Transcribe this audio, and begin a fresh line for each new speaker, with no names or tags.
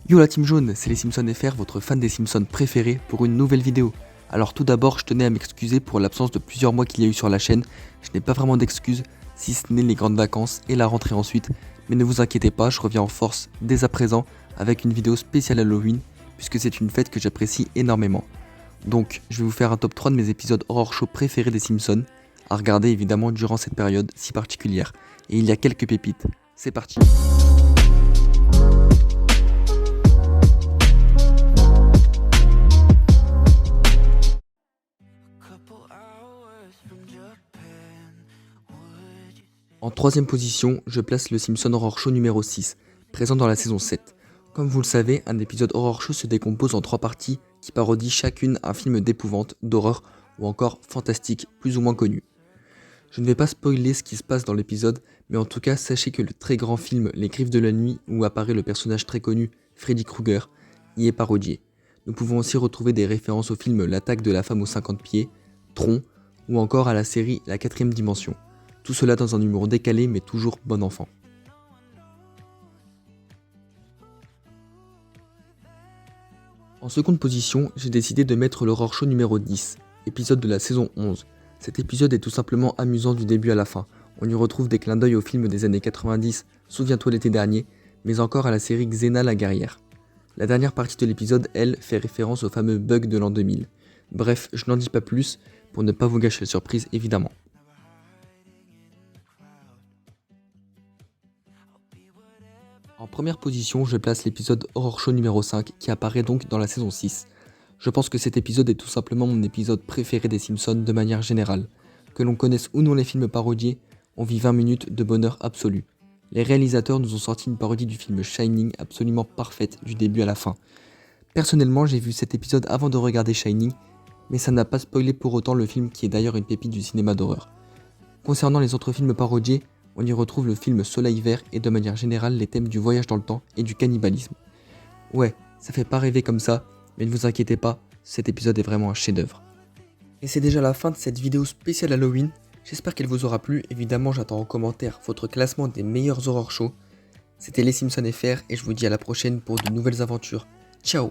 Yo la team jaune, c'est les Simpsons FR, votre fan des Simpsons préféré, pour une nouvelle vidéo. Alors tout d'abord, je tenais à m'excuser pour l'absence de plusieurs mois qu'il y a eu sur la chaîne. Je n'ai pas vraiment d'excuses, si ce n'est les grandes vacances et la rentrée ensuite. Mais ne vous inquiétez pas, je reviens en force dès à présent avec une vidéo spéciale Halloween, puisque c'est une fête que j'apprécie énormément. Donc, je vais vous faire un top 3 de mes épisodes horror show préférés des Simpsons, à regarder évidemment durant cette période si particulière. Et il y a quelques pépites. C'est parti. En troisième position, je place le Simpson Horror Show numéro 6, présent dans la saison 7. Comme vous le savez, un épisode Horror Show se décompose en 3 parties qui parodient chacune un film d'épouvante, d'horreur ou encore fantastique, plus ou moins connu. Je ne vais pas spoiler ce qui se passe dans l'épisode, mais en tout cas sachez que le très grand film Les Griffes de la Nuit, où apparaît le personnage très connu Freddy Krueger, y est parodié. Nous pouvons aussi retrouver des références au film L'attaque de la femme aux 50 pieds, Tron, ou encore à la série La 4ème dimension. Tout cela dans un humour décalé mais toujours bon enfant. En seconde position, j'ai décidé de mettre l'Horror Show numéro 10, épisode de la saison 11. Cet épisode est tout simplement amusant du début à la fin. On y retrouve des clins d'œil aux films des années 90, Souviens-toi l'été dernier, mais encore à la série Xena la guerrière. La dernière partie de l'épisode, elle, fait référence au fameux bug de l'an 2000. Bref, je n'en dis pas plus, pour ne pas vous gâcher la surprise évidemment. En première position, je place l'épisode Horror Show numéro 5 qui apparaît donc dans la saison 6. Je pense que cet épisode est tout simplement mon épisode préféré des Simpsons de manière générale. Que l'on connaisse ou non les films parodiés, on vit 20 minutes de bonheur absolu. Les réalisateurs nous ont sorti une parodie du film Shining absolument parfaite du début à la fin. Personnellement, j'ai vu cet épisode avant de regarder Shining, mais ça n'a pas spoilé pour autant le film qui est d'ailleurs une pépite du cinéma d'horreur. Concernant les autres films parodiés, on y retrouve le film Soleil Vert et de manière générale les thèmes du voyage dans le temps et du cannibalisme. Ouais, ça fait pas rêver comme ça, mais ne vous inquiétez pas, cet épisode est vraiment un chef-d'œuvre. Et c'est déjà la fin de cette vidéo spéciale Halloween, j'espère qu'elle vous aura plu, évidemment j'attends en commentaire votre classement des meilleurs horror shows. C'était les Simpsons FR et je vous dis à la prochaine pour de nouvelles aventures. Ciao!